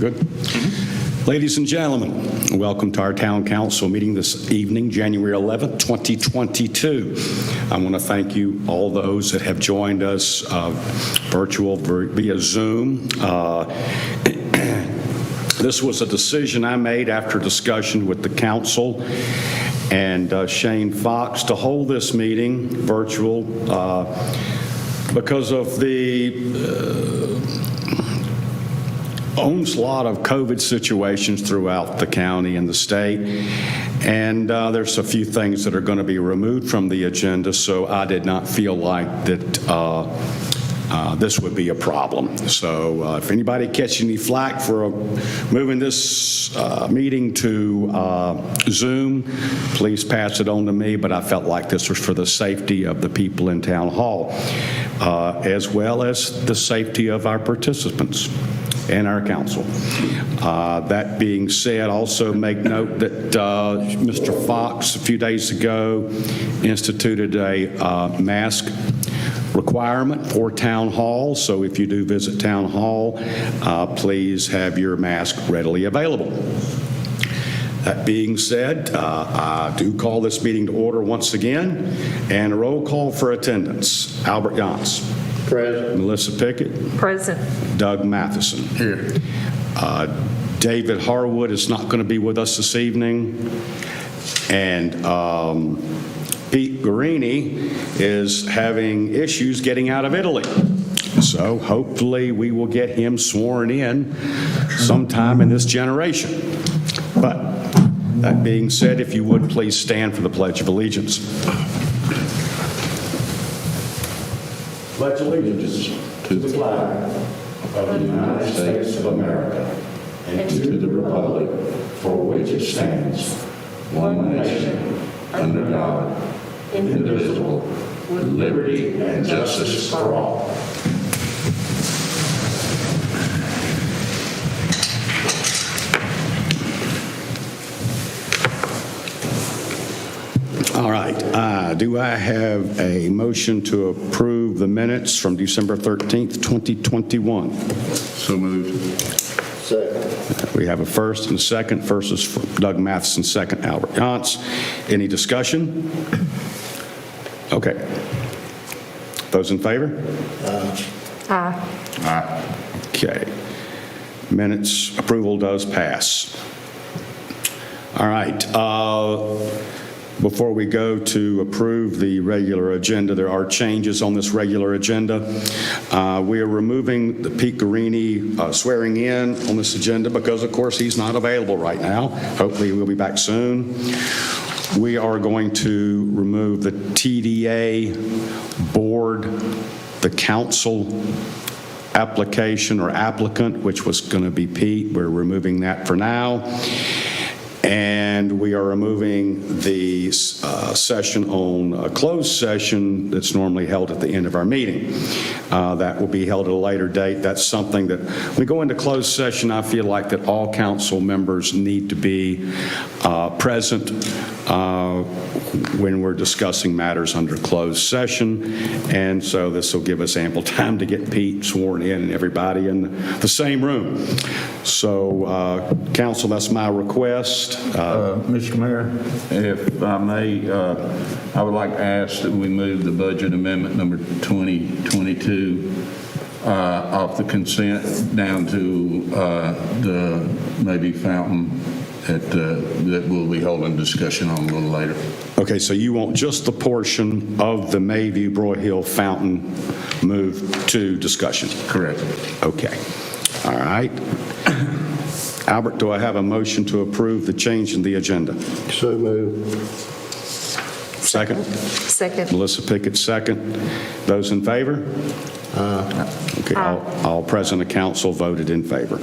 Good. Ladies and gentlemen, welcome to our Town Council meeting this evening, January 11th, 2022. I want to thank you, all those that have joined us virtual via Zoom. This was a decision I made after discussion with the council and Shane Fox to hold this meeting virtual because of the onslaught of COVID situations throughout the county and the state, and there's a few things that are going to be removed from the agenda, so I did not feel like that this would be a problem. So if anybody catches any flack for moving this meeting to Zoom, please pass it on to me, but I felt like this was for the safety of the people in Town Hall, as well as the safety of our participants and our council. That being said, also make note that Mr. Fox a few days ago instituted a mask requirement for Town Hall. So if you do visit Town Hall, please have your mask readily available. That being said, I do call this meeting to order once again, and a roll call for attendance. Albert Yance. Present. Melissa Pickett. Present. Doug Matheson. Here. David Harwood is not going to be with us this evening. And Pete Guarini is having issues getting out of Italy. So hopefully we will get him sworn in sometime in this generation. But that being said, if you would please stand for the Pledge of Allegiance. Pledge allegiance to the flag of the United States of America and to the republic for which it stands, one nation, under God, indivisible, with liberty and justice for all. All right. Do I have a motion to approve the minutes from December 13th, 2021? So moved. Second. We have a first and a second. First is for Doug Matheson, second Albert Yance. Any discussion? Okay. Those in favor? Aye. Aye. Okay. Minutes approval does pass. All right. Before we go to approve the regular agenda, there are changes on this regular agenda. We are removing the Pete Guarini swearing in on this agenda because, of course, he's not available right now. Hopefully, we'll be back soon. We are going to remove the TDA board, the council application or applicant, which was going to be Pete. We're removing that for now. And we are removing the session on a closed session that's normally held at the end of our meeting. That will be held at a later date. That's something that, when we go into closed session, I feel like that all council members need to be present when we're discussing matters under closed session. And so this will give us ample time to get Pete sworn in and everybody in the same room. So, council, that's my request. Mr. Mayor, if I may, I would like to ask that we move the budget amendment number 2022 off the consent down to the maybe fountain that we'll be holding discussion on a little later. Okay, so you want just the portion of the Mayview Broyhill fountain moved to discussion? Correct. Okay. All right. Albert, do I have a motion to approve the change in the agenda? So moved. Second? Second. Melissa Pickett, second. Those in favor? Okay, all present at council voted in favor.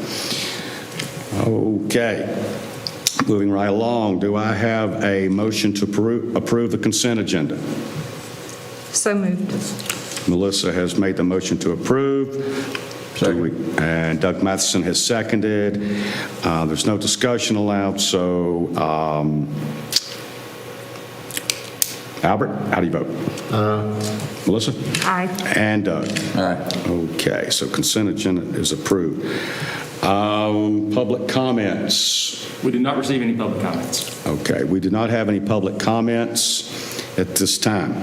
Okay. Moving right along, do I have a motion to approve the consent agenda? So moved. Melissa has made the motion to approve. And Doug Matheson has seconded. There's no discussion allowed, so Albert, how do you vote? Melissa? Aye. And Doug? Aye. Okay, so consent agenda is approved. Public comments. We did not receive any public comments. Okay, we do not have any public comments at this time.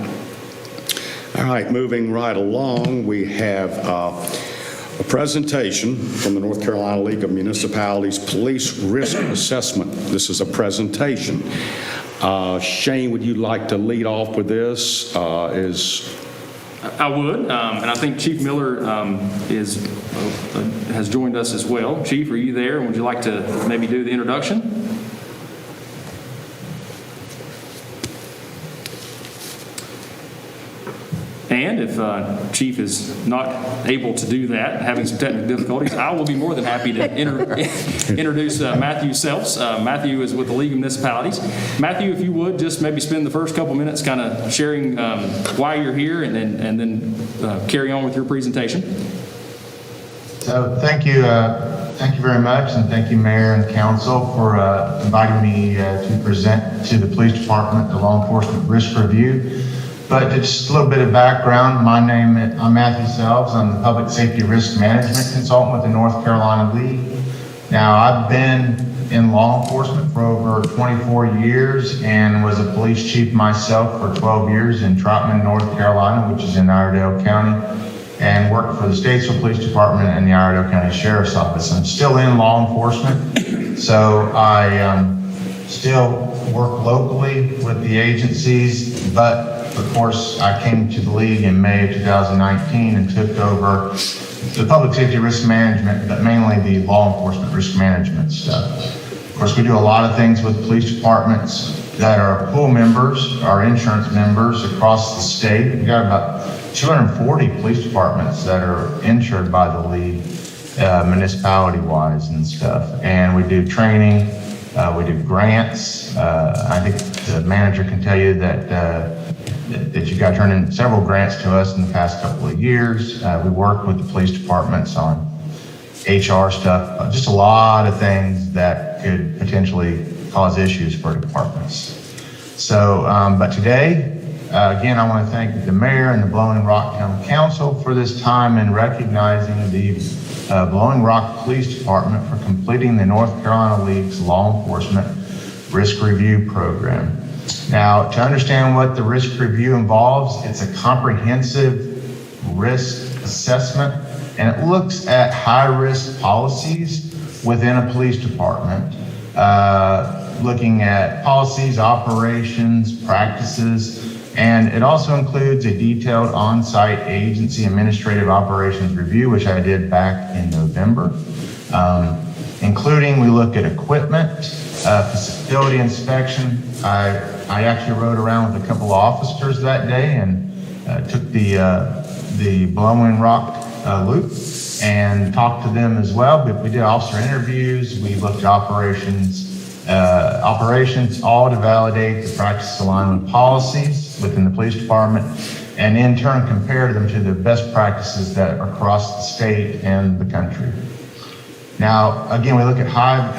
All right, moving right along, we have a presentation from the North Carolina League of Municipalities Police Risk Assessment. This is a presentation. Shane, would you like to lead off with this? I would, and I think Chief Miller has joined us as well. Chief, are you there? Would you like to maybe do the introduction? And if Chief is not able to do that, having some technical difficulties, I will be more than happy to introduce Matthew Selfs. Matthew is with the League of Municipalities. Matthew, if you would, just maybe spend the first couple minutes kind of sharing why you're here and then carry on with your presentation. So thank you very much, and thank you, Mayor and Council, for inviting me to present to the Police Department the Law Enforcement Risk Review. But just a little bit of background, I'm Matthew Selves. I'm the Public Safety Risk Management Consultant with the North Carolina League. Now, I've been in law enforcement for over 24 years and was a police chief myself for 12 years in Trotman, North Carolina, which is in Iredell County, and worked for the Statesville Police Department and the Iredell County Sheriff's Office. I'm still in law enforcement, so I still work locally with the agencies, but of course, I came to the League in May of 2019 and took over the public safety risk management, but mainly the law enforcement risk management stuff. Of course, we do a lot of things with police departments that are pool members, our insurance members across the state. We've got about 240 police departments that are insured by the League, municipality-wise and stuff. And we do training, we do grants. I think the manager can tell you that you guys turned in several grants to us in the past couple of years. We work with the police departments on HR stuff, just a lot of things that could potentially cause issues for departments. So, but today, again, I want to thank the mayor and the Blowing Rock County Council for this time and recognizing the Blowing Rock Police Department for completing the North Carolina League's Law Enforcement Risk Review Program. Now, to understand what the risk review involves, it's a comprehensive risk assessment, and it looks at high-risk policies within a police department, looking at policies, operations, practices, and it also includes a detailed on-site agency administrative operations review, which I did back in November, including we look at equipment, facility inspection. I actually rode around with a couple of officers that day and took the Blowing Rock loop and talked to them as well. But we did officer interviews. We looked at operations all to validate the practice alignment policies within the police department, and in turn compare them to the best practices that are across the state and the country. Now, again, we look at high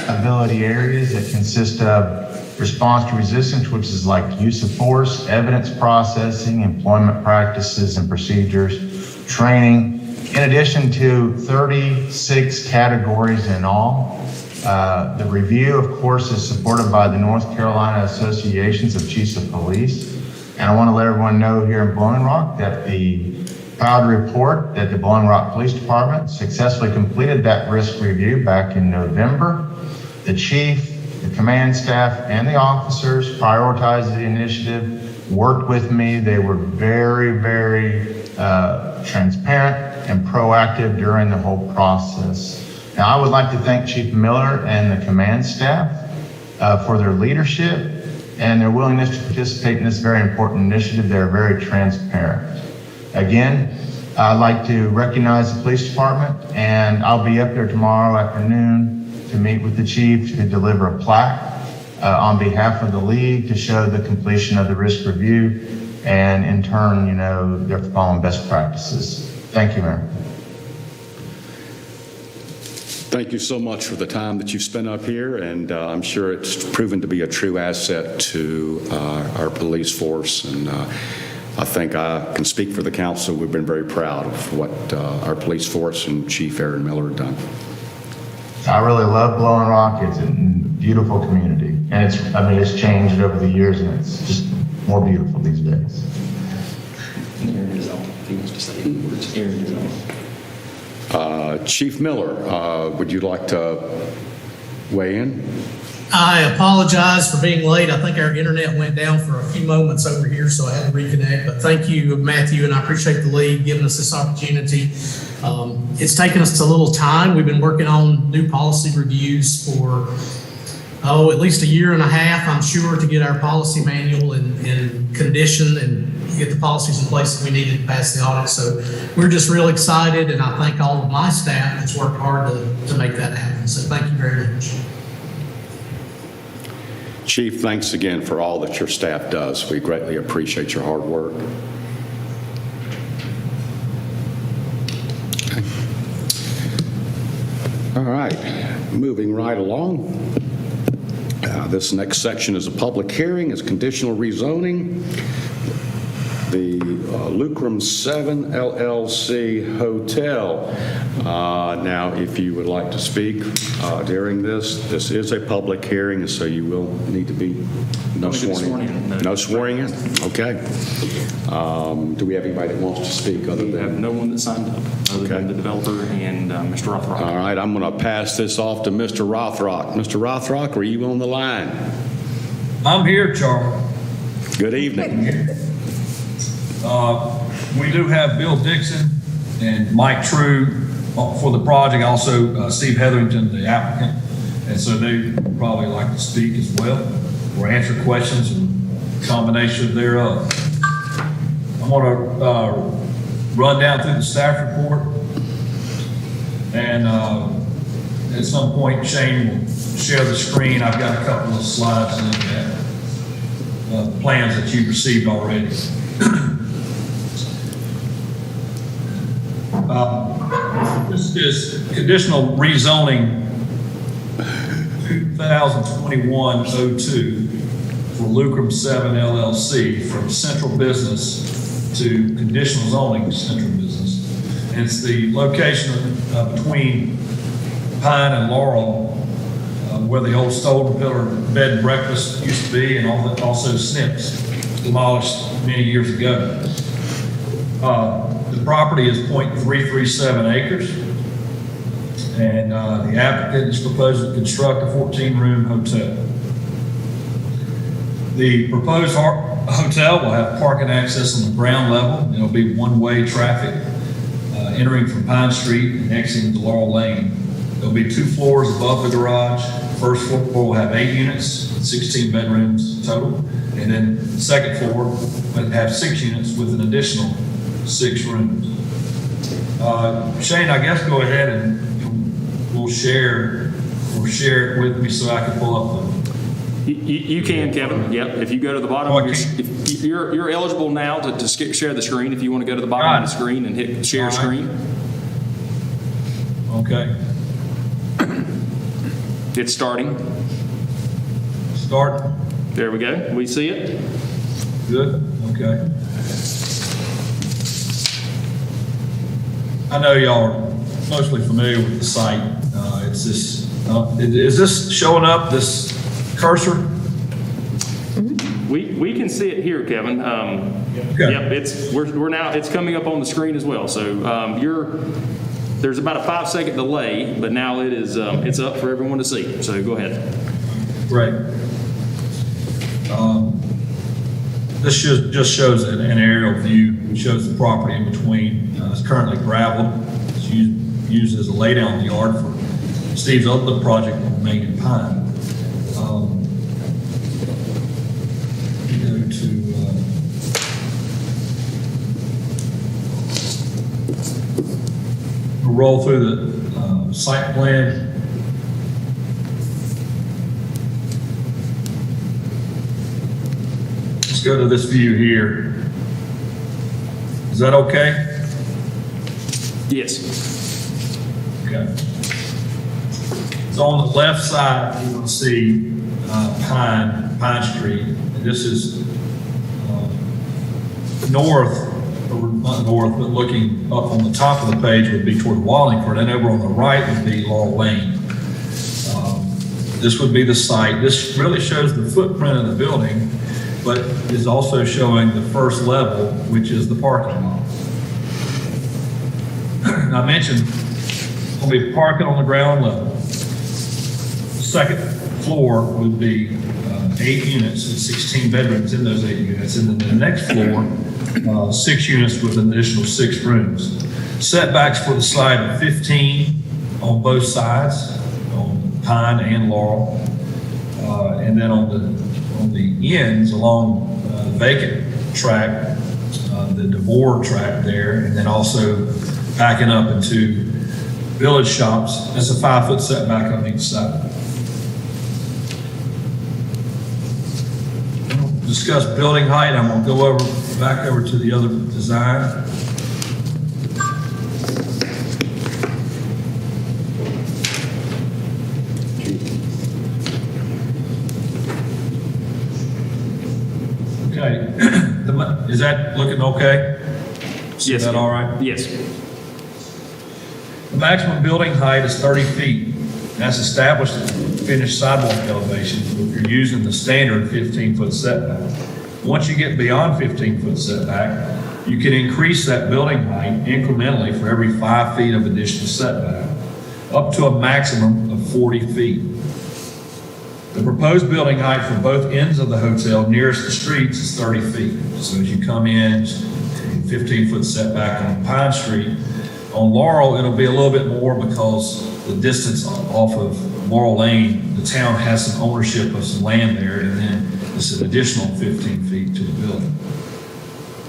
ability areas that consist of response to resistance, which is like use of force, evidence processing, employment practices and procedures, training, in addition to 36 categories in all. The review, of course, is supported by the North Carolina Associations of Chiefs of Police. And I want to let everyone know here in Blowing Rock that proud to report that the Blowing Rock Police Department successfully completed that risk review back in November. The chief, the command staff, and the officers prioritized the initiative, worked with me. They were very, very transparent and proactive during the whole process. Now, I would like to thank Chief Miller and the command staff for their leadership and their willingness to participate in this very important initiative. They're very transparent. Again, I'd like to recognize the police department, and I'll be up there tomorrow afternoon to meet with the chief to deliver a plaque on behalf of the league to show the completion of the risk review, and in turn, you know, they're following best practices. Thank you, Mayor. Thank you so much for the time that you've spent up here, and I'm sure it's proven to be a true asset to our police force. And I think I can speak for the council. We've been very proud of what our police force and Chief Aaron Miller have done. I really love Blowing Rock. It's a beautiful community. And it's changed over the years, and it's just more beautiful these days. Aaron is on. If he wants to say any words, Aaron is on. Chief Miller, would you like to weigh in? I apologize for being late. I think our internet went down for a few moments over here, so I had to reconnect. But thank you, Matthew, and I appreciate the league giving us this opportunity. It's taken us a little time. We've been working on new policy reviews for, at least a year and a half, I'm sure, to get our policy manual in condition and get the policies in place that we needed to pass the audit. So we're just real excited, and I thank all of my staff that's worked hard to make that happen. So thank you very much. Chief, thanks again for all that your staff does. We greatly appreciate your hard work. Okay. All right, moving right along. This next section is a public hearing. It's conditional rezoning. The Lucrum 7 LLC Hotel. Now, if you would like to speak during this is a public hearing, and so you will need to be Sworn in. No swearing in? Okay. Do we have anybody that wants to speak other We have than? no one that signed up, other Okay. than the developer and Mr. Rothrock. All right, I'm going to pass this off to Mr. Rothrock. Mr. Rothrock, are you on the line? I'm here, Charlie. Good evening. We do have Bill Dixon and Mike True for the project, also Steve Hetherington, the applicant. And so they would probably like to speak as well or answer questions and combination thereof. I'm going to run down through the staff report. And at some point, Shane will share the screen. I've got a couple of slides in that, plans that you've received already. This is conditional rezoning 2021-02 for Lucrum 7 LLC from central business to conditional zoning central business. And it's the location between Pine and Laurel where the old Stolen Pillar bed and breakfast used to be, and also Snips, demolished many years ago. The property is 0.337 acres, and the applicant is proposing to construct a 14-room hotel. The proposed hotel will have parking access on the ground level. It'll be one-way traffic entering from Pine Street and exiting to Laurel Lane. There'll be 2 floors above the garage. First floor will have 8 units, 16 bedrooms total, and then the second floor will have 6 units with an additional 6 rooms. Shane, I guess go ahead and we'll share it with me so I can pull up the. You can, Kevin. Yep. If you go to the bottom of your, if you're eligible now to share the screen. If you want to go to the bottom of the screen and hit share screen. Okay. It's starting. Start. There we go. We see it. Good. Okay. I know y'all are mostly familiar with the site. It's this. Is this showing up? This cursor? We can see it here, Kevin. Okay. Yep. We're now. It's coming up on the screen as well. So there's about a 5-second delay, but now it is. It's up for everyone to see. So go ahead. Great. This just shows an aerial view. It shows the property in between. It's currently gravelled. It's used as a laydown yard for Steve's other project on Main and Pine. Go to we'll roll through the site plan. Let's go to this view here. Is that okay? Yes. Okay. So on the left side, you're going to see Pine Street. And this is north, or not north, but looking up on the top of the page would be toward Wallingford. And over on the right would be Laurel Lane. This would be the site. This really shows the footprint of the building, but is also showing the first level, which is the parking lot. I mentioned we'll be parking on the ground level. Second floor would be 8 units and 16 bedrooms in those 8 units. And then the next floor, 6 units with an additional 6 rooms. Setbacks for the site are 15 on both sides, on Pine and Laurel. And then on the ends along the vacant track, the DeVore track there, and then also backing up into village shops, that's a 5-foot setback on each side. Discuss building height. I'm gonna go back over to the other design. Okay, is that looking okay? Yes. Is that all right? Yes. The maximum building height is 30 feet. That's established at finished sidewalk elevation if you're using the standard 15-foot setback. Once you get beyond 15-foot setback, you can increase that building height incrementally for every 5 feet of additional setback, up to a maximum of 40 feet. The proposed building height for both ends of the hotel nearest the streets is 30 feet. So as you come in, 15-foot setback on Pine Street. On Laurel, it'll be a little bit more because the distance off of Laurel Lane, the town has some ownership of some land there, and then it's an additional 15 feet to the building.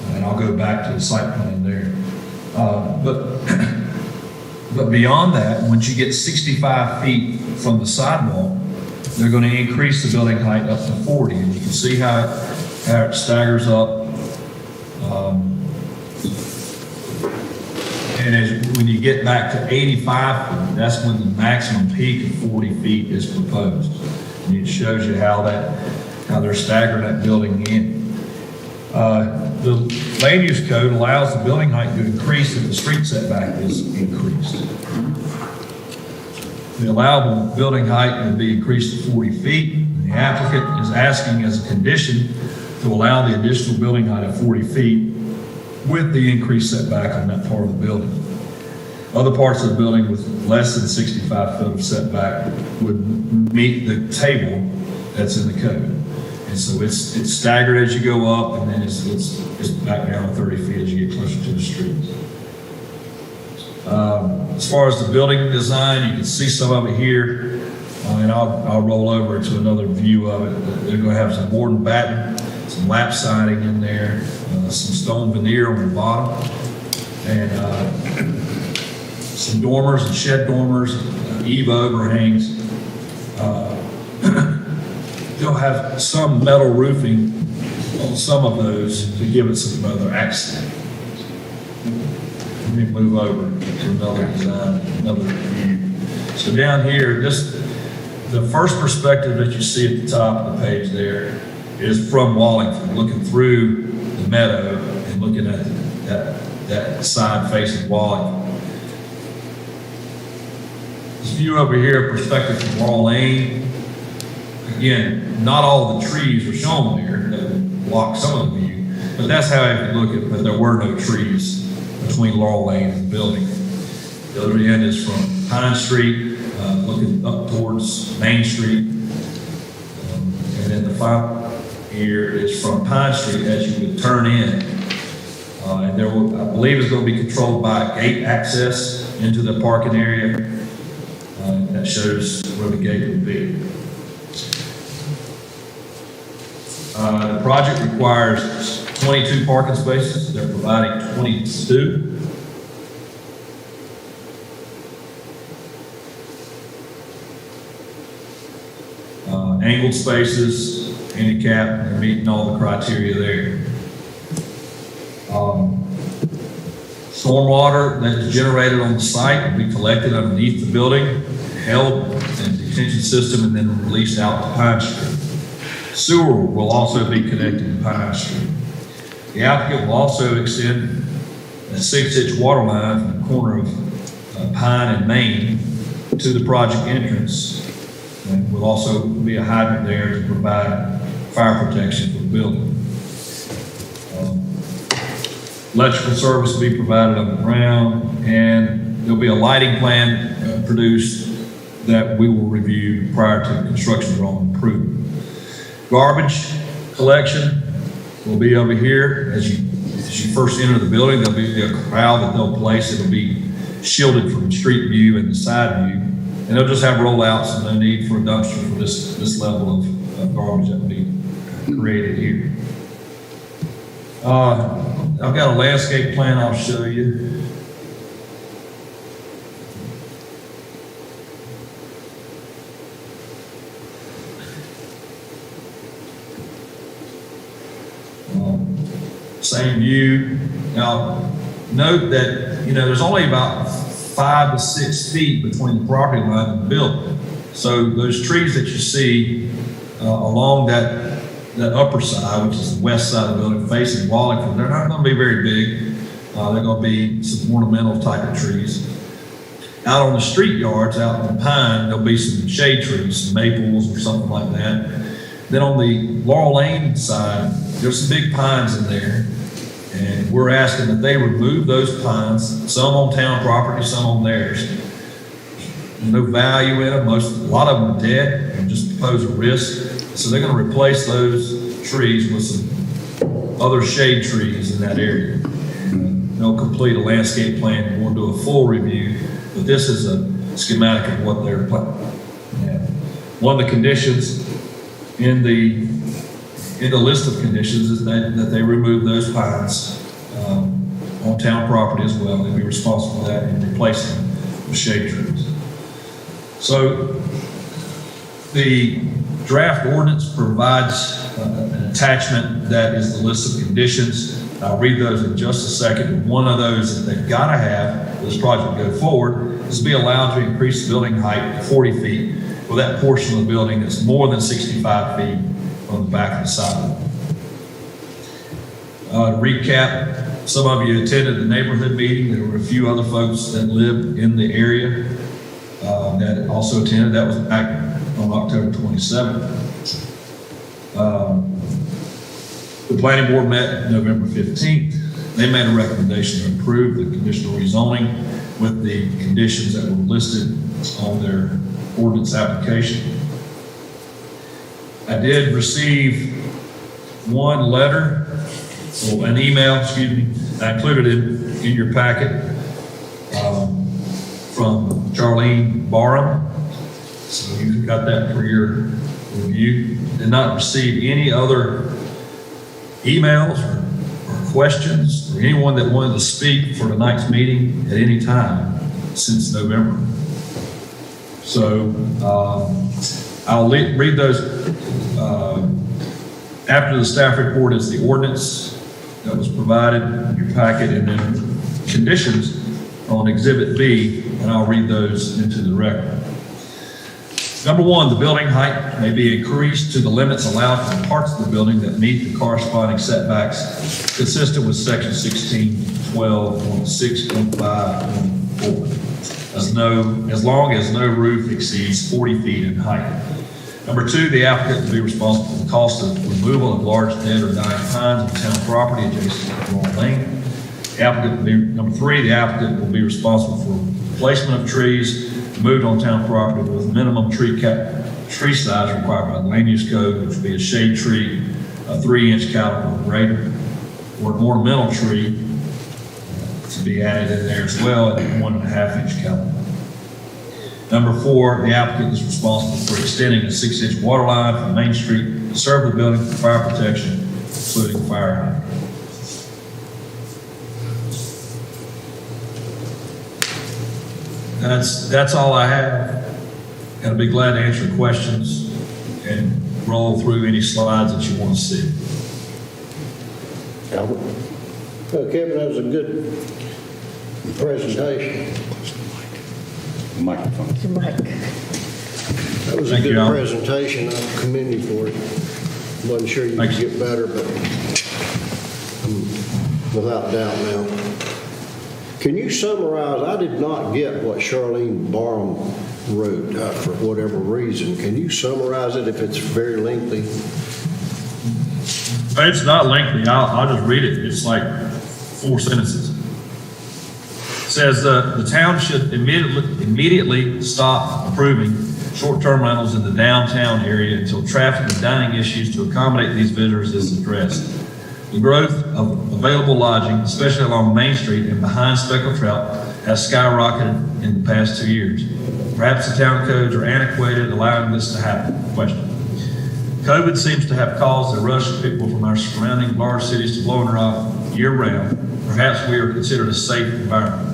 And I'll go back to the site plan there. But beyond that, once you get 65 feet from the sidewalk, they're going to increase the building height up to 40. And you can see how it staggers up. And when you get back to 85 feet, that's when the maximum peak of 40 feet is proposed. And it shows you how they're staggering that building in. The land use code allows the building height to increase if the street setback is increased. The allowable building height would be increased to 40 feet. And the applicant is asking as a condition to allow the additional building height of 40 feet with the increased setback on that part of the building. Other parts of the building with less than 65 foot of setback would meet the table that's in the code. And so it's staggered as you go up, and then it's back down to 30 feet as you get closer to the streets. As far as the building design, you can see some of it here, and I'll roll over to another view of it. They're going to have some board and batten, some lap siding in there, some stone veneer on the bottom, and some dormers and shed dormers, eave overhangs. They'll have some metal roofing on some of those to give it some other accent. Let me move over to another design, another view. So down here, the first perspective that you see at the top of the page there is from Wallingford, looking through the meadow and looking at that side facing Wallingford. This view over here, perspective from Laurel Lane. Again, not all the trees are shown there that would block some of the view, but that's how I could look at it, but there were no trees between Laurel Lane and the building. The other end is from Pine Street, looking up towards Main Street. And then the final here is from Pine Street as you would turn in. And there will, I believe it's going to be controlled by gate access into the parking area. That shows where the gate would be. The project requires 22 parking spaces. They're providing 22. Angled spaces, handicap, they're meeting all the criteria there. Stormwater that is generated on the site will be collected underneath the building, held in a detention system, and then released out to Pine Street. Sewer will also be connected to Pine Street. The applicant will also extend a 6-inch water line from the corner of Pine and Main to the project entrance And will also be a hydrant there to provide fire protection for the building. Electrical service will be provided underground, and there'll be a lighting plan produced that we will review prior to construction drawing approved. Garbage collection will be over here. As you first enter the building, there'll be a corral that they'll place. It'll be shielded from street view and the side view. And they'll just have rollouts and no need for a dumpster for this level of garbage that will be created here. I've got a landscape plan I'll show you. Same view. Now, note that, there's only about 5 to 6 feet between the property line and the building. So those trees that you see along that upper side, which is the west side of the building facing Wallingford, they're not going to be very big. They're going to be some ornamental type of trees. Out on the street yards, out in the pine, there'll be some shade trees, some maples or something like that. Then on the Laurel Lane side, there's some big pines in there. And we're asking that they remove those pines, some on town property, some on theirs. There's no value in them. A lot of them are dead and just pose a risk. So they're going to replace those trees with some other shade trees in that area. And they'll complete a landscape plan and we'll do a full review. But this is a schematic of what they're planning. Yeah. One of the conditions in the list of conditions is that they remove those pines on town property as well. They'll be responsible for that and replace them with shade trees. So the draft ordinance provides an attachment that is the list of conditions. I'll read those in just a second. And one of those that they've got to have for this project to go forward is to be allowed to increase the building height to 40 feet for that portion of the building that's more than 65 feet on the back of the sidewalk. To recap, some of you attended the neighborhood meeting. There were a few other folks that lived in the area that also attended. That was back on October 27th. The planning board met November 15th. They made a recommendation to approve the conditional rezoning with the conditions that were listed on their ordinance application. I did receive one letter, or an email, excuse me, I included it in your packet, from Charlene Barham. So you've got that for your review. Did not receive any other emails or questions or anyone that wanted to speak for tonight's meeting at any time since November. So I'll read those. After the staff report is the ordinance that was provided in your packet, and then conditions on Exhibit B, and I'll read those into the record. Number one, the building height may be increased to the limits allowed for parts of the building that meet the corresponding setbacks consistent with section 1612.6.5.4, as long as no roof exceeds 40 feet in height. Number two, the applicant will be responsible for the cost of removal of large dead or dying pines on town property adjacent to Laurel Lane. Number three, the applicant will be responsible for placement of trees removed on town property with minimum tree size required by the land use code, which would be a shade tree, a 3-inch caliber or greater, or an ornamental tree to be added in there as well at a 1.5-inch caliber. Number four, the applicant is responsible for extending a 6-inch water line from Main Street to serve the building for fire protection, including fire hydrant. That's all I have. I'll be glad to answer questions and roll through any slides that you want to see. Albert? Well, Kevin, that was a good presentation. Microphone. That was a Thank you, good Al. presentation. I commend you for it. Wasn't sure you could Thanks. get better, but I'm without doubt now. Can you summarize, I did not get what Charlene Barham route for whatever reason. Can you summarize it if it's very lengthy? It's not lengthy. I'll just read it. It's like 4 sentences. It says, the town should immediately stop approving short-term rentals in the downtown area until traffic and dining issues to accommodate these visitors is addressed. The growth of available lodging, especially along Main Street and behind Speckled Trout, has skyrocketed in the past 2 years. Perhaps the town codes are antiquated, allowing this to happen. Question. COVID seems to have caused a rush of people from our surrounding large cities to Blowing Rock year-round. Perhaps we are considered a safe environment.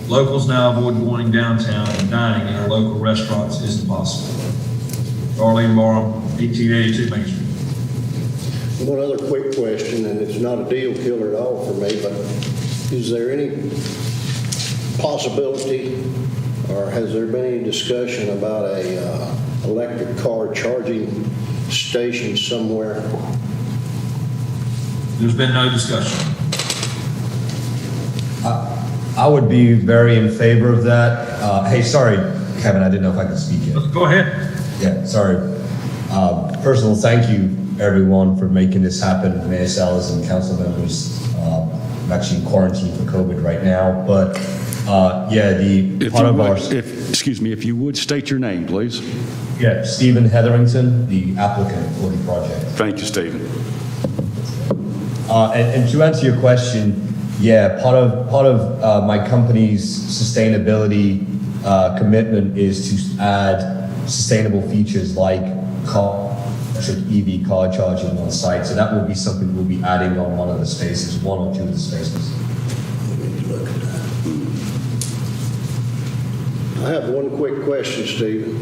Locals now avoid going downtown and dining in our local restaurants is impossible. Darlene Barham, 1882 Main Street. One other quick question, and it's not a deal killer at all for me, but is there any possibility, or has there been any discussion about a electric car charging station somewhere? There's been no discussion. I would be very in favor of that. Hey, sorry, Kevin, I didn't know if I could speak yet. Go ahead. Yeah, sorry. First of all, thank you, everyone, for making this happen. Mayor Salas and council members. I'm actually in quarantine for COVID right now, but yeah, If part you of our... would, excuse me, if you would, state your name, please. Yeah, Stephen Hetherington, the applicant for the project. Thank you, Stephen. And to answer your question, yeah, part of my company's sustainability commitment is to add sustainable features like electric EV car charging on site. So that will be something we'll be adding on one of the spaces, one or two of the spaces. We need to look at that. I have one quick question, Stephen.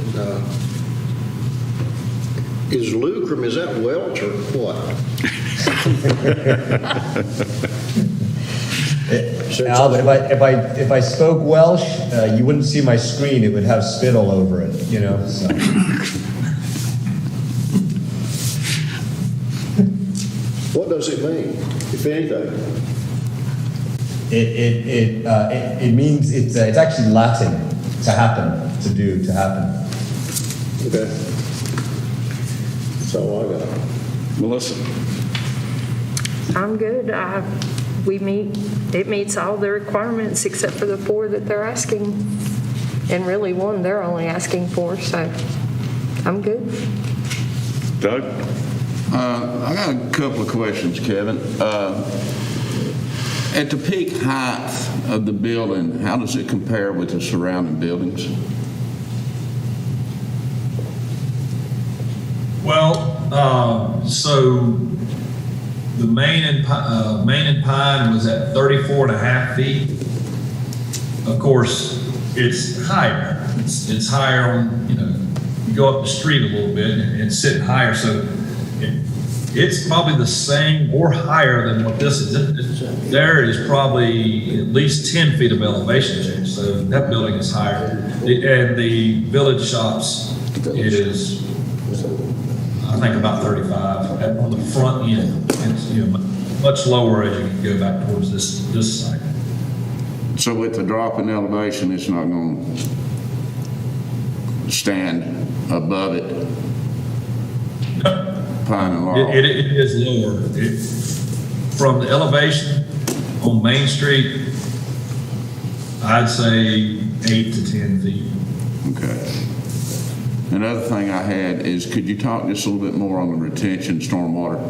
Is Lucrum, is that Welch or what? Albert, if I spoke Welsh, you wouldn't see my screen. It would have spit all over it, you know. So. What does it mean, if anything? It means it's actually Latin, to happen, to do, to happen. Okay. That's all I got. Melissa? I'm good. It meets all the requirements except for the 4 that they're asking. And really 1 they're only asking for, so I'm good. Doug? I got a couple of questions, Kevin. At the peak height of the building, how does it compare with the surrounding buildings? Well, so the Main and Pine was at 34 and a half feet. Of course, it's higher. It's higher on, you go up the street a little bit and it's sitting higher. So it's probably the same or higher than what this is. There is probably at least 10 feet of elevation change. So that building is higher. And the village shops, it is, I think, about 35 on the front end. It's much lower as you go back towards this side. So with the drop in elevation, it's not going to stand above it? Pine and Laurel? It is lower. From the elevation on Main Street, I'd say 8 to 10 feet. Okay. Another thing I had is, could you talk just a little bit more on the retention stormwater?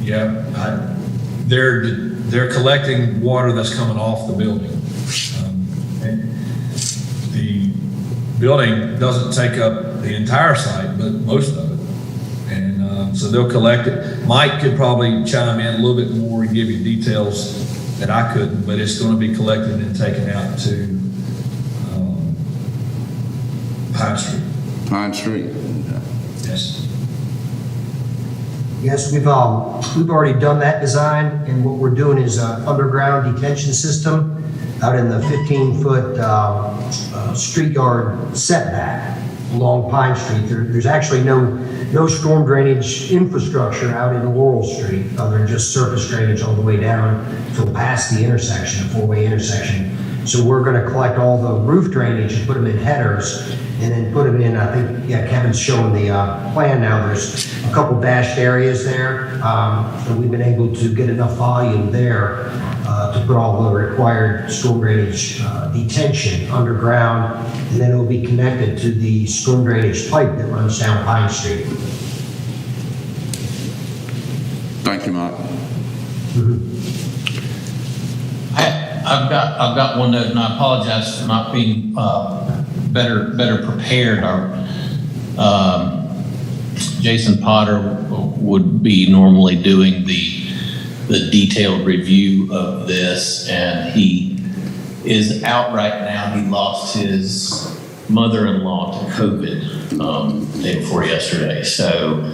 Yeah, they're collecting water that's coming off the building. And the building doesn't take up the entire site, but most of it. And so they'll collect it. Mike could probably chime in a little bit more and give you details that I couldn't, but it's going to be collected and taken out to Pine Street. Pine Street? Yes. Yes, we've already done that design, and what we're doing is an underground detention system out in the 15-foot street yard setback. along Pine Street. There's actually no storm drainage infrastructure out in Laurel Street, other than just surface drainage all the way down till past the intersection, a four-way intersection. So we're going to collect all the roof drainage and put them in headers, and then put them in, I think, yeah, Kevin's showing the plan now. There's a couple dashed areas there. So we've been able to get enough volume there to put all the required storm drainage detention underground, and then it will be connected to the storm drainage pipe that runs down Pine Street. Thank you, Mike. I've got one note, and I apologize for not being better prepared. Jason Potter would be normally doing the detailed review of this, and he is out right now. He lost his mother-in-law to COVID day before yesterday. So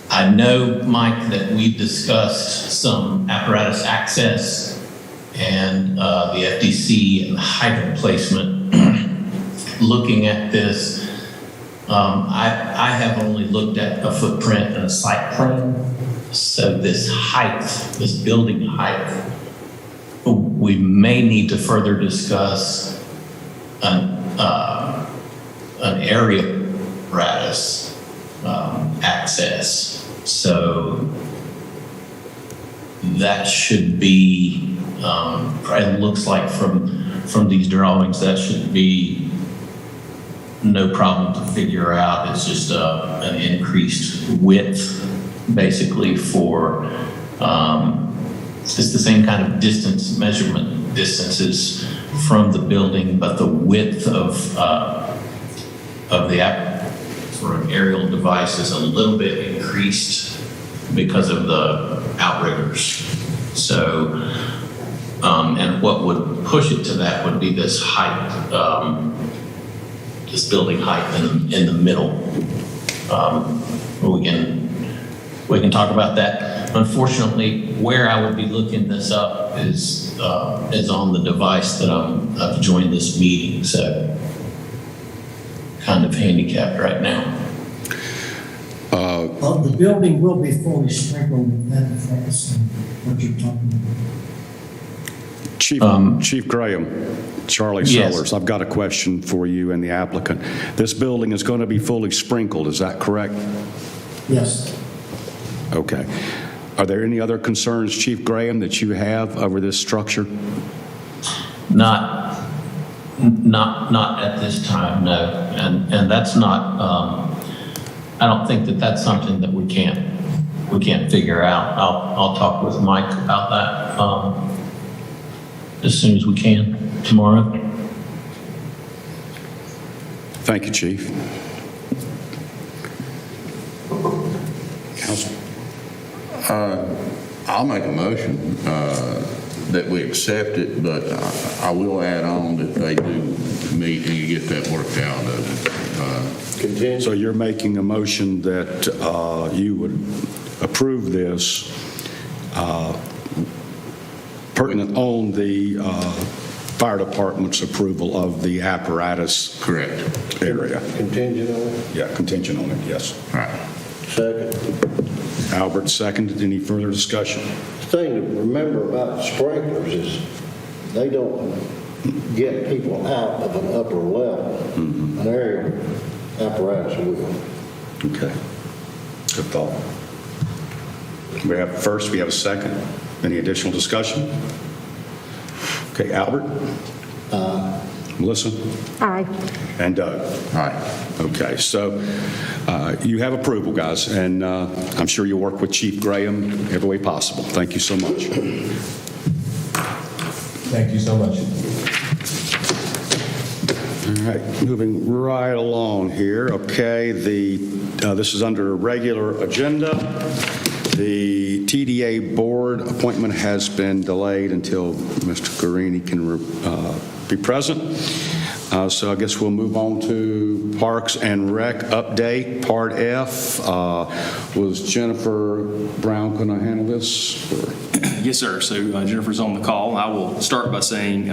I know, Mike, that we've discussed some apparatus access and the FDC and the hydrant placement. Looking at this, I have only looked at a footprint and a site plan. So this height, this building height, we may need to further discuss an area apparatus access. So that should be, it looks like from these drawings, that should be no problem to figure out. It's just an increased width, basically, for it's the same kind of distance measurement distances from the building, but the width of the app for an aerial device is a little bit increased because of the outriggers. So, and what would push it to that would be this height, this building height in the middle. We can talk about that. Unfortunately, where I would be looking this up is on the device that I've joined this meeting, so kind of handicapped right now. Well, the building will be fully sprinkled with that effects and what you're talking about. Chief Graham, Charlie Yes. Sellers, I've got a question for you and the applicant. This building is going to be fully sprinkled, is that correct? Yes. Okay. Are there any other concerns, Chief Graham, that you have over this structure? Not at this time, no. And that's not, I don't think that that's something that we can't figure out. I'll talk with Mike about that as soon as we can tomorrow. Thank you, Chief. Council. I'll make a motion that we accept it, but I will add on that they do meet and you get that worked out of it. Contingent. So you're making a motion that you would approve this pertinent on the fire department's approval of the apparatus Correct. area. Contingent on it? Yeah, contingent on it, yes. All right. Second. Albert seconded. Any further discussion? The thing to remember about sprinklers is they don't get people out of an upper level. An aerial apparatus will. Okay. Good thought. We have a second. Any additional discussion? Okay, Albert? Melissa? Aye. And Doug? All right. Okay, so you have approval, guys, and I'm sure you'll work with Chief Graham every way possible. Thank you so much. Thank you so much. All right, moving right along here. Okay, this is under regular agenda. The TDA board appointment has been delayed until Mr. Guarini can be present. So I guess we'll move on to Parks and Rec update, Part F. Was Jennifer Brown going to handle this? Or? Yes, sir. So Jennifer's on the call. I will start by saying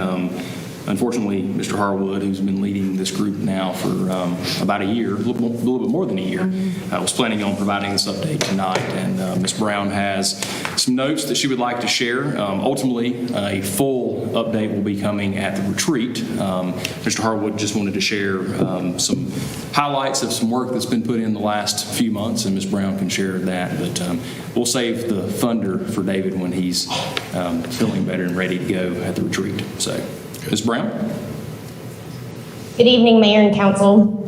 Unfortunately, Mr. Harwood, who's been leading this group now for about a year, a little bit more than a year, was planning on providing this update tonight. And Ms. Brown has some notes that she would like to share. Ultimately, a full update will be coming at the retreat. Mr. Harwood just wanted to share some highlights of some work that's been put in the last few months, and Ms. Brown can share that. But we'll save the thunder for David when he's feeling better and ready to go at the retreat. So, Ms. Brown? Good evening, Mayor and Council.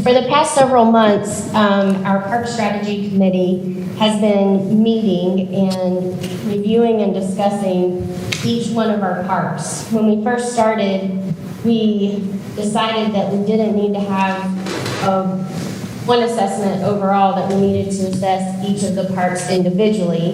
For the past several months, our Park Strategy Committee has been meeting and reviewing and discussing each one of our parks. When we first started, we decided that we didn't need to have one assessment overall, that we needed to assess each of the parks individually.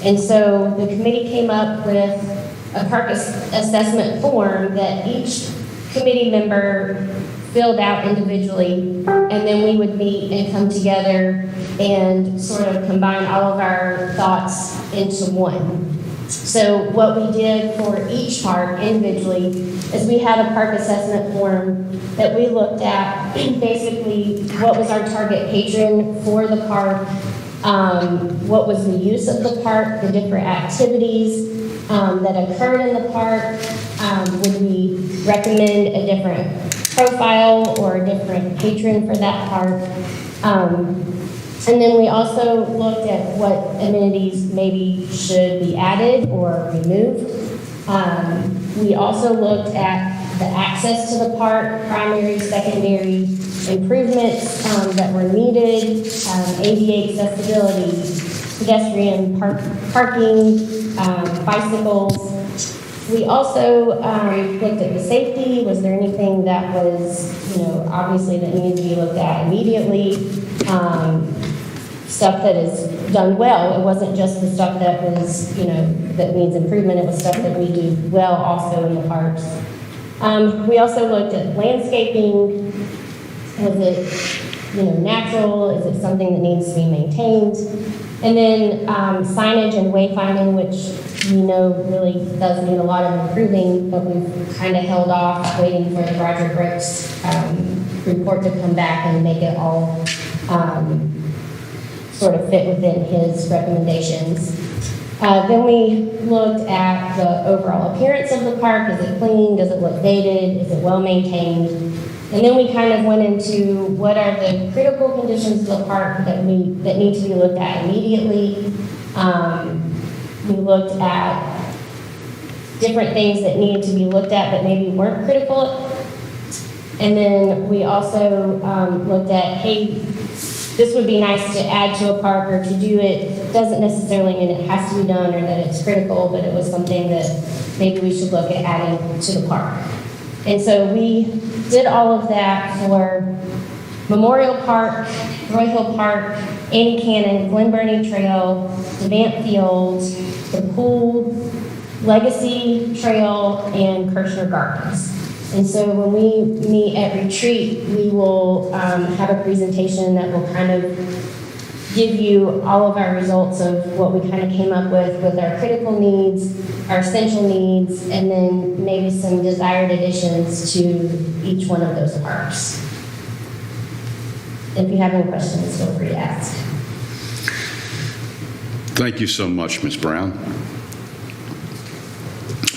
And so the committee came up with a park assessment form that each committee member filled out individually, and then we would meet and come together and sort of combine all of our thoughts into one. So what we did for each park individually is we had a park assessment form that we looked at basically what was our target patron for the park, what was the use of the park, the different activities that occurred in the park. Would we recommend a different profile or a different patron for that park? And then we also looked at what amenities maybe should be added or removed. We also looked at the access to the park, primary, secondary improvements that were needed, ADA accessibility, pedestrian parking, bicycles. We also looked at the safety. Was there anything that was, obviously that needed to be looked at immediately? Stuff that is done well. It wasn't just the stuff that was, that needs improvement. It was stuff that we do well also in the parks. We also looked at landscaping. Was it, natural? Is it something that needs to be maintained? And then signage and wayfinding, which really does need a lot of improving, but we've kind of held off waiting for the Roger Brooks report to come back and make it all sort of fit within his recommendations. Then we looked at the overall appearance of the park. Is it clean? Does it look dated? Is it well maintained? And then we kind of went into what are the critical conditions of the park that need to be looked at immediately. We looked at different things that needed to be looked at but maybe weren't critical. And then we also looked at, hey, this would be nice to add to a park or to do it. Doesn't necessarily mean it has to be done or that it's critical, but it was something that maybe we should look at adding to the park. And so we did all of that for Memorial Park, Roy Hill Park, Annie Cannon, Glen Burnie Trail, Devant Field, the pool, Legacy Trail, and Kirshner Gardens. And so when we meet at retreat, we will have a presentation that will kind of give you all of our results of what we kind of came up with our critical needs, our essential needs, and then maybe some desired additions to each one of those parks. If you have any questions, feel free to ask. Thank you so much, Ms. Brown.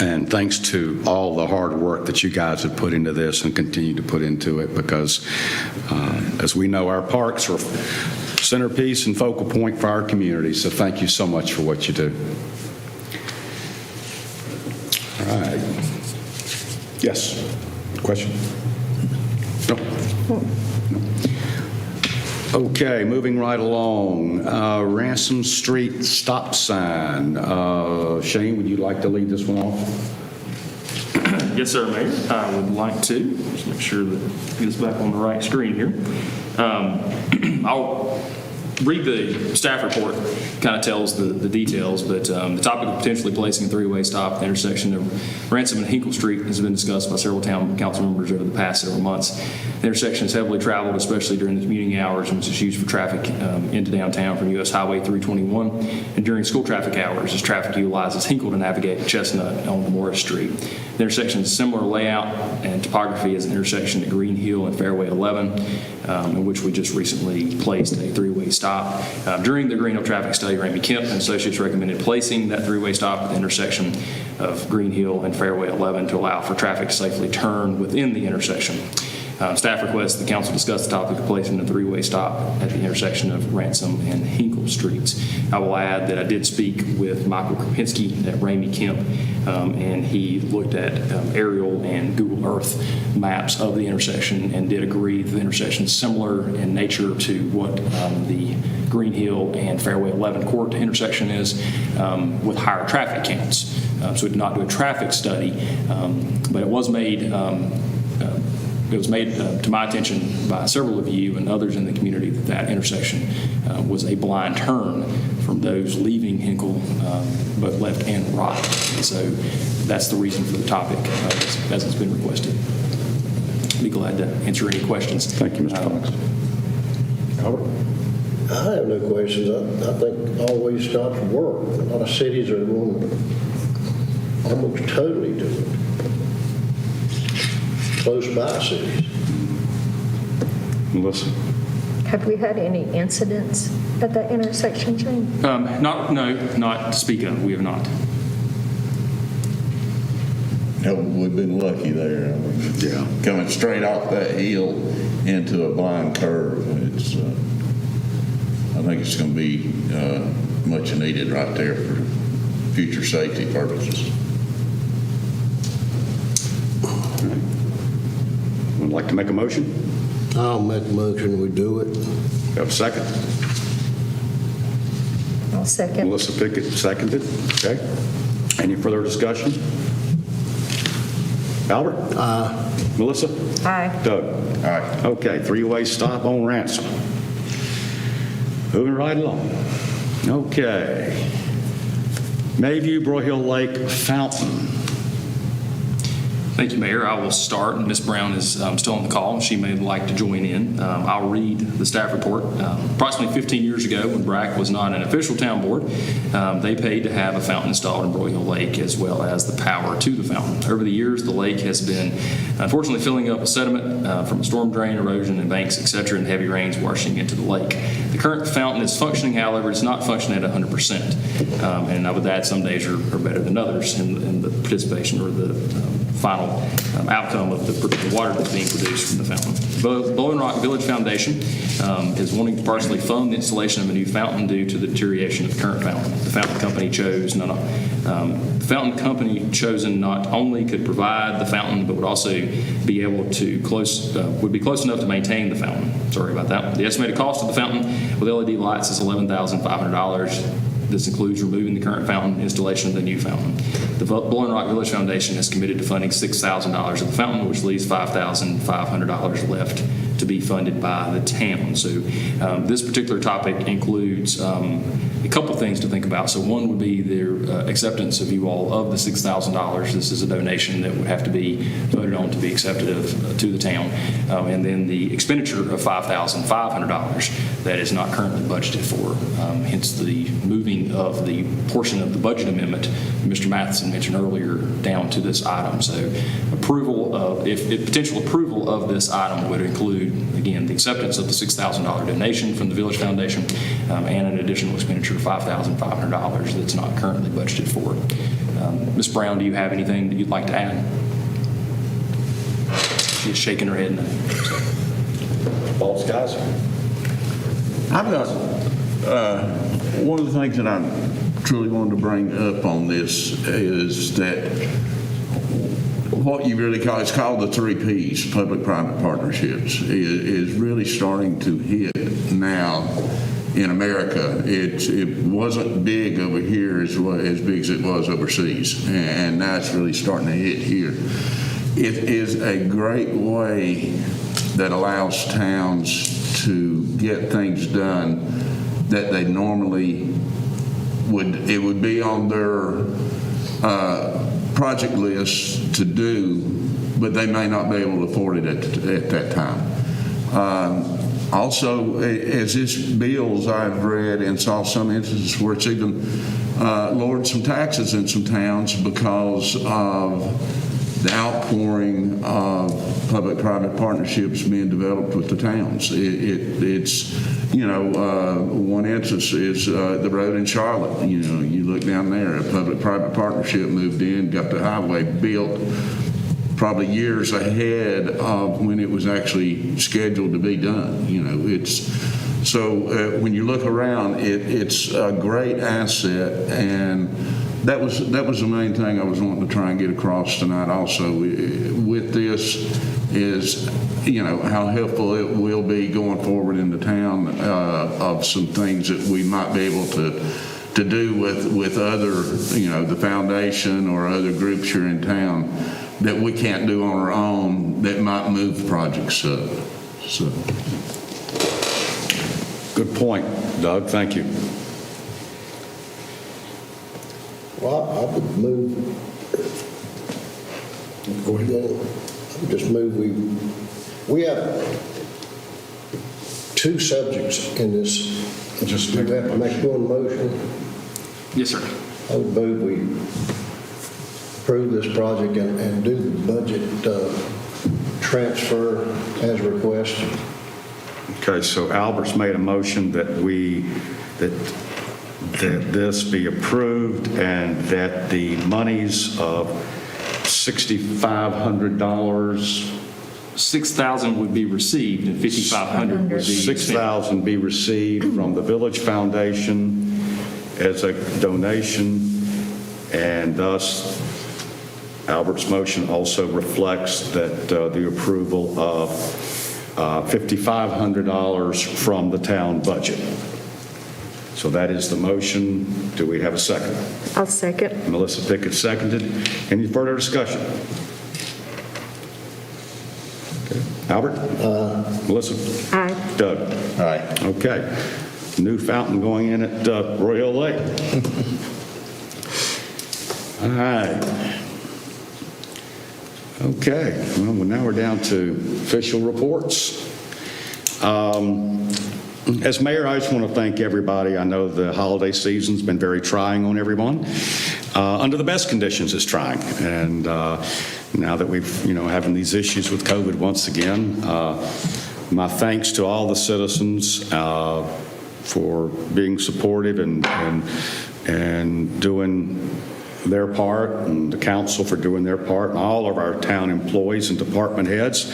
And thanks to all the hard work that you guys have put into this and continue to put into it, because as we know, our parks are centerpiece and focal point for our community. So thank you so much for what you do. All right. Yes. Question? No. Okay, moving right along. Ransom Street stop sign. Shane, would you like to lead this one off? Yes, sir, Mayor. I would like to. Just make sure that it gets back on the right screen here. I'll read the staff report, kind of tells the details, but the topic of potentially placing a three-way stop at the intersection of Ransom and Hinkle Street has been discussed by several town council members over the past several months. The intersection is heavily traveled, especially during the commuting hours, and it's used for traffic into downtown from U.S. Highway 321, and during school traffic hours as traffic utilizes Hinkle to navigate Chestnut on Morris Street. The intersection is similar layout and topography as an intersection at Green Hill and Fairway 11, in which we just recently placed a three-way stop. During the Green Hill traffic study, Ramey Kemp and associates recommended placing that three-way stop at the intersection of Green Hill and Fairway 11 to allow for traffic to safely turn within the intersection. Staff requests the council discuss the topic of placing a three-way stop at the intersection of Ransom and Hinkle Streets. I will add that I did speak with Michael Kropinski at Ramey Kemp, and he looked at aerial and Google Earth maps of the intersection and did agree that the intersection is similar in nature to what the Green Hill and Fairway 11 court intersection is, with higher traffic counts. So we did not do a traffic study, but it was made to my attention by several of you and others in the community that that intersection was a blind turn from those leaving Hinkle, both left and right. And so that's the reason for the topic as it's been requested. I'd be glad to answer any questions. Thank you, Mr. Cox. Albert? I have no questions. I think always stops work. A lot of cities are going to almost totally do it. Close by cities. Melissa? Have we had any incidents at that intersection, Shane? Not to speak of. We have not. No, we've been lucky there. Yeah. Coming straight off that hill into a blind curve. It's, I think it's going to be much needed right there for future safety purposes. Would like to make a motion? I'll make a motion, we do it. Have a second? I'll second. Melissa Pickett seconded. Okay. Any further discussion? Albert? Aye. Melissa? Aye. Doug? Aye. Okay, three-way stop on Ransom. Moving right along. Okay. Mayview Broyhill Lake Fountain. Thank you, Mayor. I will start. Ms. Brown is still on the call. She may like to join in. I'll read the staff report. Approximately 15 years ago, when BRAC was not an official town board, they paid to have a fountain installed in Broyhill Lake, as well as the power to the fountain. Over the years, the lake has been unfortunately filling up with sediment from storm drain, erosion, and banks, etc., and heavy rains washing into the lake. The current fountain is functioning, however, it's not functioning at 100%. And I would add some days are better than others in the participation or the final outcome of the water that's being produced from the fountain. Blowing Rock Village Foundation is wanting to partially fund the installation of a new fountain due to the deterioration of the current fountain. The fountain company chosen not only could provide the fountain, but would also be able to would be close enough to maintain the fountain. Sorry about that. The estimated cost of the fountain with LED lights is $11,500. This includes removing the current fountain, installation of the new fountain. The Blowing Rock Village Foundation has committed to funding $6,000 of the fountain, which leaves $5,500 left to be funded by the town. So this particular topic includes a couple things to think about. So one would be their acceptance of you all of the $6,000. This is a donation that would have to be voted on to be accepted to the town. And then the expenditure of $5,500 that is not currently budgeted for. Hence the moving of the portion of the budget amendment Mr. Matheson mentioned earlier down to this item. So approval of, if potential approval of this item would include, again, the acceptance of the $6,000 donation from the Village Foundation and an additional expenditure of $5,500 that's not currently budgeted for. Ms. Brown, do you have anything that you'd like to add? She's shaking her head no. Boss guys? I've got one of the things that I truly wanted to bring up on this is that what you really call, it's called the 3 Ps, public-private partnerships, is really starting to hit now in America. It wasn't big over here as big as it was overseas, and now it's really starting to hit here. It is a great way that allows towns to get things done that they normally it would be on their project list to do, but they may not be able to afford it at that time. Also, as this bills I've read and saw some instances where it's even lowered some taxes in some towns because of the outpouring of public-private partnerships being developed with the towns. It's, one instance is the road in Charlotte. You look down there, a public-private partnership moved in, got the highway built probably years ahead of when it was actually scheduled to be done. So when you look around, it's a great asset, and that was the main thing I was wanting to try and get across tonight also with this is, how helpful it will be going forward in the town of some things that we might be able to do with other, the foundation or other groups here in town that we can't do on our own that might move projects up. So. Good point, Doug. Thank you. Well, I would move. Go ahead. I would just move. We have two subjects in this. Just do we have to make one motion? Yes, sir. I would move we approve this project and do the budget transfer as requested. Okay, so Albert's made a motion that this be approved and that the monies of $6,500, 6,000 would be received and 5,500 would be spent. 6,000 be received from the Village Foundation as a donation, and thus Albert's motion also reflects that the approval of $5,500 from the town budget. So that is the motion. Do we have a second? I'll second. Melissa Pickett seconded. Any further discussion? Okay. Albert? Melissa? Aye. Doug? Aye. Okay. New fountain going in at Royal Lake. All right. Okay, well, now we're down to official reports. As mayor, I just want to thank everybody. I know the holiday season's been very trying on everyone. Under the best conditions, it's trying. And now that we've, having these issues with COVID once again, my thanks to all the citizens for being supportive and doing their part, and the council for doing their part, and all of our town employees and department heads.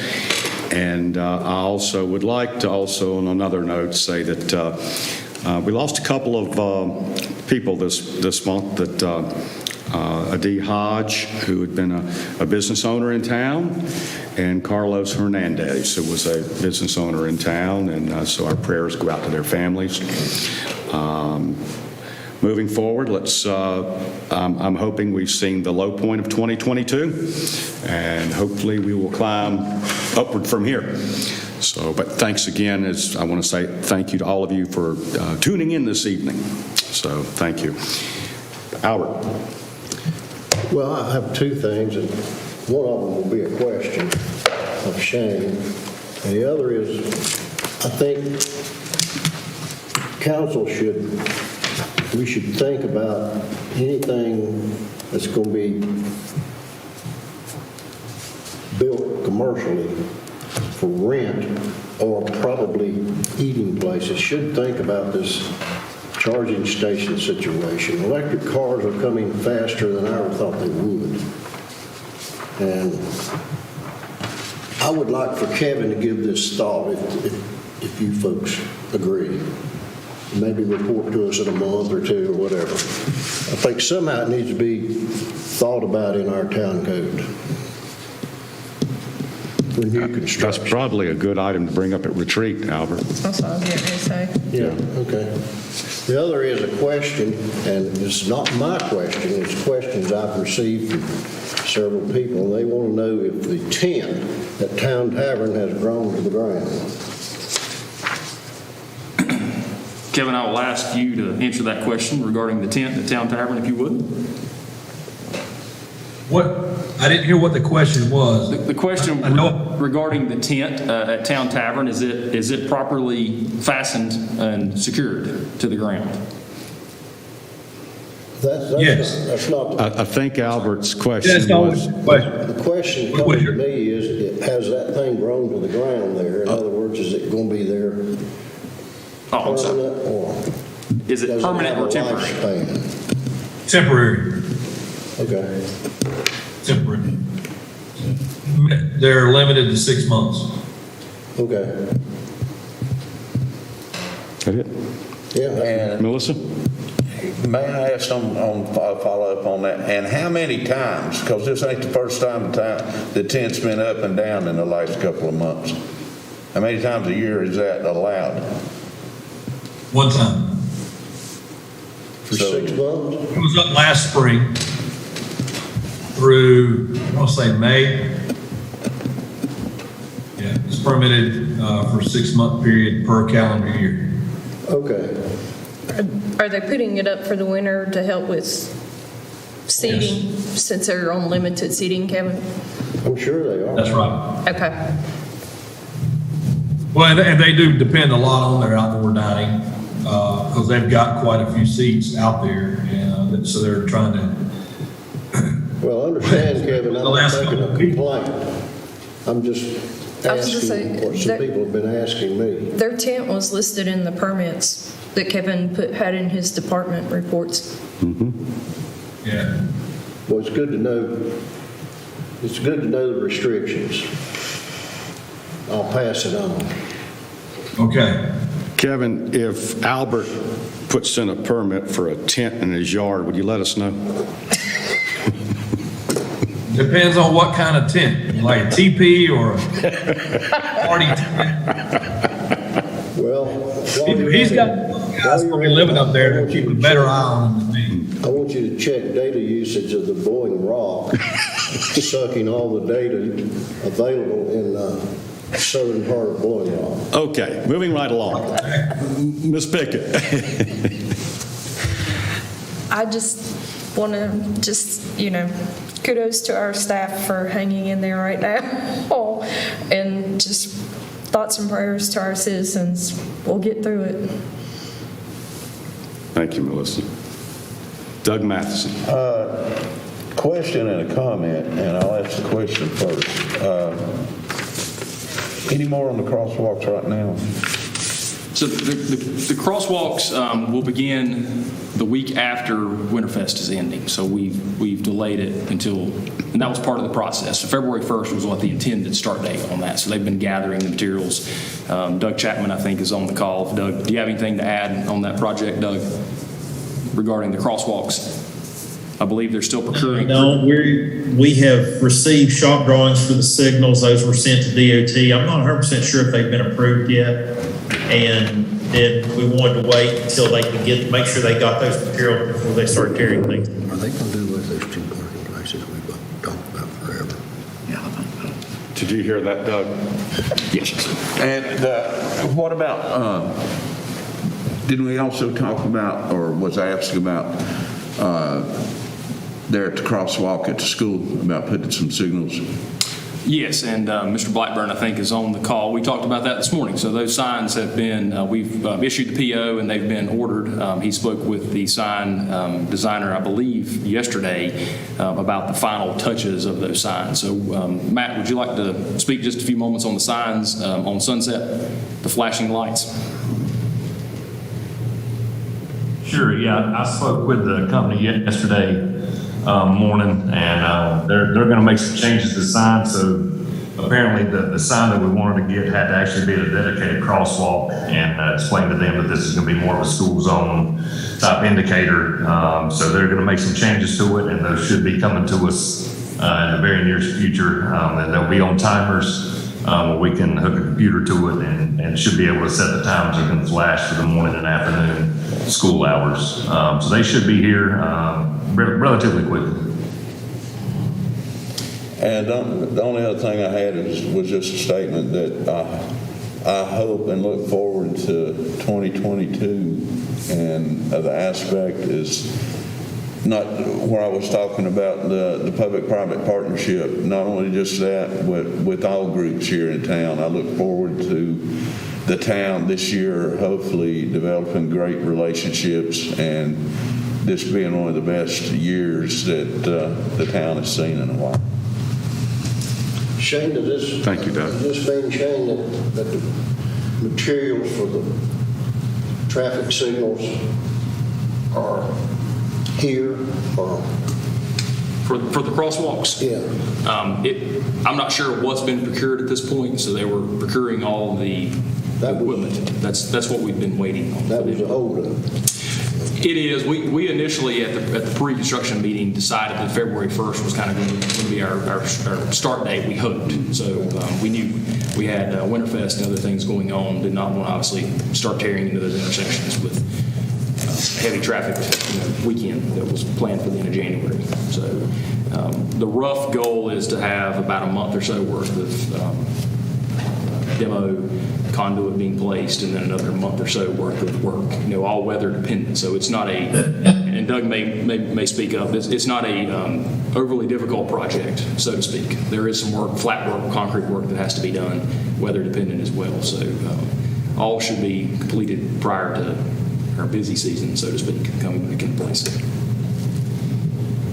And I also would like to on another note, say that we lost a couple of people this month. That Adi Hodge, who had been a business owner in town, and Carlos Hernandez, who was a business owner in town, and so our prayers go out to their families. Moving forward, I'm hoping we've seen the low point of 2022, and hopefully we will climb upward from here. So, but thanks again. I want to say thank you to all of you for tuning in this evening. So, thank you. Albert. Well, I have two things, and one of them will be a question of Shane, and the other is, I think council we should think about anything that's going to be built commercially for rent or probably eating places should think about this charging station situation. Electric cars are coming faster than I ever thought they would. And I would like for Kevin to give this thought if you folks agree. Maybe report to us in a month or two or whatever. I think somehow it needs to be thought about in our town code. For new construction. That's probably a good item to bring up at retreat, Albert. That's what I was getting ready to say. Yeah, okay. The other is a question, and it's not my question, it's questions I've received from several people, and they want to know if the tent at Town Tavern has grown to the ground. Kevin, I will ask you to answer that question regarding the tent at Town Tavern, if you would. What, I didn't hear what the question was. The question I know. regarding the tent at Town Tavern, is it properly fastened and secured to the ground? Yes. That's not, I think Albert's That's question not was, the question. the question coming to me is, has that thing grown to the ground there? In other words, is it going to be there Oh, I'm sorry. permanent, or Is it does it permanent have or a temporary? lifespan? Temporary. Okay. Temporary. They're limited to 6 months. Okay. that it? Yeah. And Melissa? may I ask on follow up on that, and how many times, because this ain't the first time the tent's been up and down in the last couple of months. How many times a year is that allowed? One time. For 6 months? It was up last spring through, I want to say May. Yeah, it's permitted for a 6-month period per calendar year. Okay. Are they putting it up for the winter to help with seating, since they're on limited seating, Kevin? I'm sure they are. That's right. Okay. Well, and they do depend a lot on their outdoor dining because they've got quite a few seats out there, and so they're trying to. Well, understand, Kevin, I'm The not last making a couple of people. complaint. I'm just I was gonna say, asking what some that- people have been asking me. Their tent was listed in the permits that Kevin had in his department reports. Yeah. Well, it's good to know the restrictions. I'll pass it on. Okay. Kevin, if Albert puts in a permit for a tent in his yard, would you let us know? Depends on what kind of tent, like a teepee or a party tent. Well, He's got guys going to be living up there to keep a better eye on him than me. I want you to check data usage of the Boeing Rock, sucking all the data available in the southern part of Boeing Rock. Okay, moving right along. Ms. Pickett. I just want to kudos to our staff for hanging in there right now. And just thoughts and prayers to our citizens. We'll get through it. Thank you, Melissa. Doug Matheson. Question and a comment, and I'll ask the question first. Any more on the crosswalks right now? So the crosswalks will begin the week after Winterfest is ending. So we've delayed it until, and that was part of the process. So February 1st was what the intended start date on that. So they've been gathering the materials. Doug Chapman, I think, is on the call. Doug, do you have anything to add on that project, Doug, regarding the crosswalks? I believe they're still procuring. No, we have received shop drawings for the signals. Those were sent to DOT. I'm not 100% sure if they've been approved yet. And then we wanted to wait until they could make sure they got those materials before they start tearing things. Are they going to do with those 2 parking places we've talked about forever? Did you hear that, Doug? Yes. And what about, didn't we also talk about, or was asked about, there at the crosswalk at the school about putting some signals? Yes, and Mr. Blackburn, I think, is on the call. We talked about that this morning. So those signs have been, we've issued the PO and they've been ordered. He spoke with the sign designer, I believe, yesterday about the final touches of those signs. So Matt, would you like to speak just a few moments on the signs on Sunset, the flashing lights? Sure, yeah. I spoke with the company yesterday morning, and they're going to make some changes to the sign. So apparently the sign that we wanted to get had to actually be a dedicated crosswalk, and explain to them that this is going to be more of a school zone type indicator. So they're going to make some changes to it, and those should be coming to us in the very near future. And they'll be on timers where we can hook a computer to it and should be able to set the times you can flash for the morning and afternoon school hours. So they should be here relatively quickly. And the only other thing I had was just a statement that I hope and look forward to 2022, and the aspect is not where I was talking about the public-private partnership, not only just that, but with all groups here in town. I look forward to the town this year hopefully developing great relationships and this being one of the best years that the town has seen in a while. Shane, Thank you, Doug. does this mean, Shane, that the materials for the traffic signals are here or? For the crosswalks? Yeah. I'm not sure what's been procured at this point, so they were procuring all the equipment. That's what we've been waiting on. That was a holdup. It is. We initially, at the pre-construction meeting, decided that February 1st was kind of going to be our start date, we hoped. So we knew we had Winterfest and other things going on, did not want to obviously start tearing into those intersections with heavy traffic weekend that was planned for the end of January. So the rough goal is to have about a month or so worth of demo conduit being placed, and then another month or so worth of work, all weather dependent. So it's not and Doug may speak up, it's not a overly difficult project, so to speak. There is some work, flat work, concrete work that has to be done, weather dependent as well. So all should be completed prior to our busy season, so to speak, coming back into place.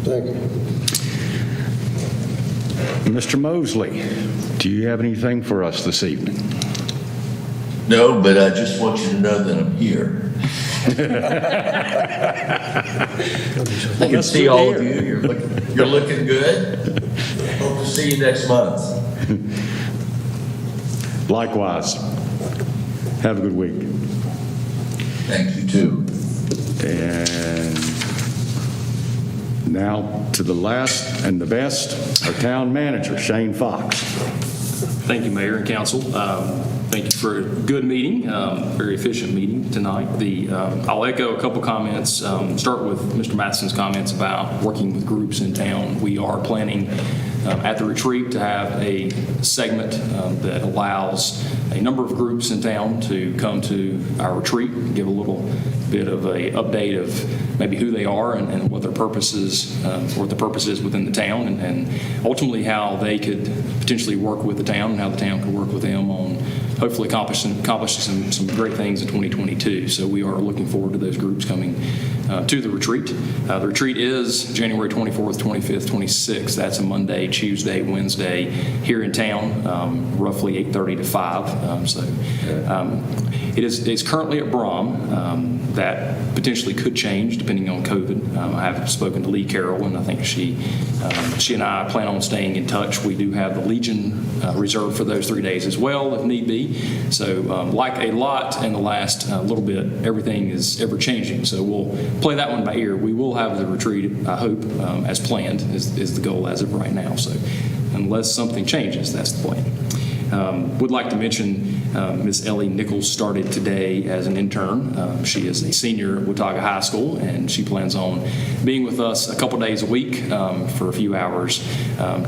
Thank you. Mr. Mosley, do you have anything for us this evening? No, but I just want you to know that I'm here. I can see all of you. You're looking good. Hope to see you next month. Likewise. Have a good week. Thank you, too. And now to the last and the best, our town manager, Shane Fox. Thank you, Mayor and Council. Thank you for a good meeting, very efficient meeting tonight. I'll echo a couple comments. Start with Mr. Matheson's comments about working with groups in town. We are planning at the retreat to have a segment that allows a number of groups in town to come to our retreat, give a little bit of a update of maybe who they are and what their purpose is, what the purpose is within the town, and ultimately how they could potentially work with the town and how the town could work with them on hopefully accomplishing some great things in 2022. So we are looking forward to those groups coming to the retreat. The retreat is January 24th, 25th, 26th. That's a Monday, Tuesday, Wednesday here in town, roughly 8:30 to 5. It's currently at Brom. That potentially could change depending on COVID. I have spoken to Lee Carroll, and I think she and I plan on staying in touch. We do have the Legion reserved for those 3 days as well, if need be. So like a lot in the last little bit, everything is ever changing. So we'll play that one by ear. We will have the retreat, I hope, as planned, is the goal as of right now. So unless something changes, that's the plan. Would like to mention Ms. Ellie Nichols started today as an intern. She is a senior at Watauga High School, and she plans on being with us a couple days a week for a few hours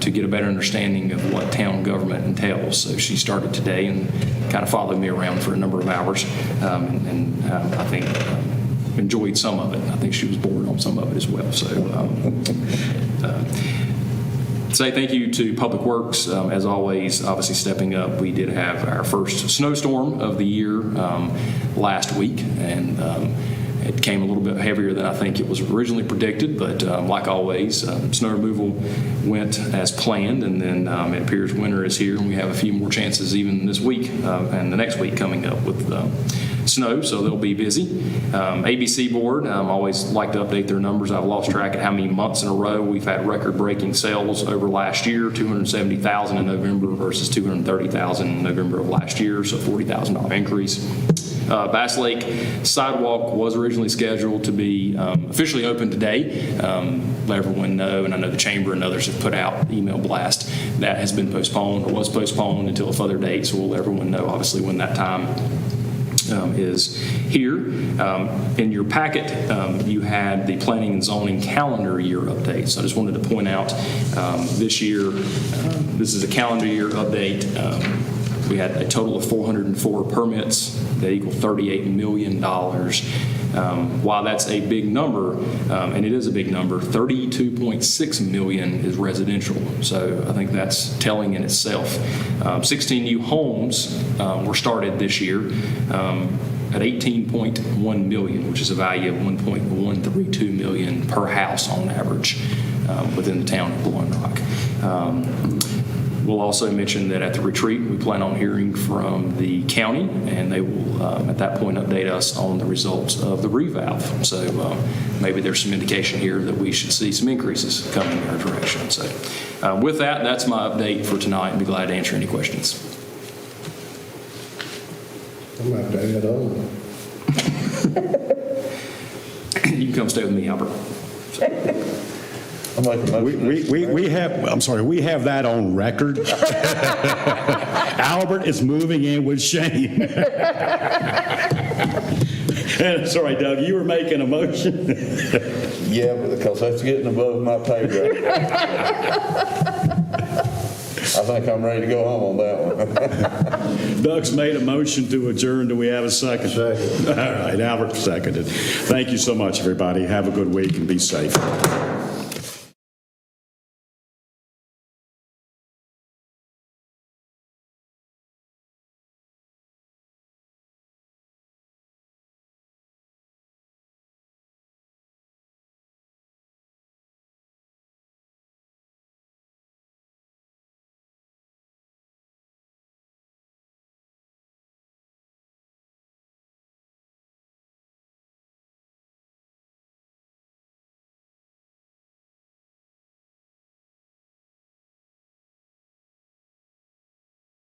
to get a better understanding of what town government entails. So she started today and kind of followed me around for a number of hours, and I think enjoyed some of it. I think she was bored on some of it as well. So say thank you to Public Works, as always, obviously stepping up. We did have our first snowstorm of the year last week, and it came a little bit heavier than I think it was originally predicted, but like always, snow removal went as planned, and then it appears winter is here, and we have a few more chances even this week and the next week coming up with snow, so they'll be busy. ABC Board, always like to update their numbers. I've lost track of how many months in a row we've had record-breaking sales over last year, 270,000 in November versus 230,000 in November of last year, so $40,000 increase. Bass Lake Sidewalk was originally scheduled to be officially open today. Let everyone know, and I know the Chamber and others have put out email blast. That has been postponed or was postponed until a further date, so we'll let everyone know obviously when that time is here. In your packet, you had the planning and zoning calendar year update. So I just wanted to point out this year, this is a calendar year update We had a total of 404 permits that equal $38 million. While that's a big number, and it is a big number, 32.6 million is residential. So I think that's telling in itself. 16 new homes were started this year at 18.1 million, which is a value of 1.132 million per house on average within the town of Blowing Rock. We'll also mention that at the retreat, we plan on hearing from the county, and they will, at that point, update us on the results of the revalve. So maybe there's some indication here that we should see some increases coming in our direction. So with that, that's my update for tonight, and be glad to answer any questions. I'm going to have to add on. You can come stay with me, Albert. We have that on record. Albert is moving in with Shane. Sorry, Doug, you were making a motion. Yeah, because that's getting above my pay grade. I think I'm ready to go home on that one. Doug's made a motion to adjourn. Do we have a second? Second. All right, Albert seconded. Thank you so much, everybody. Have a good week and be safe.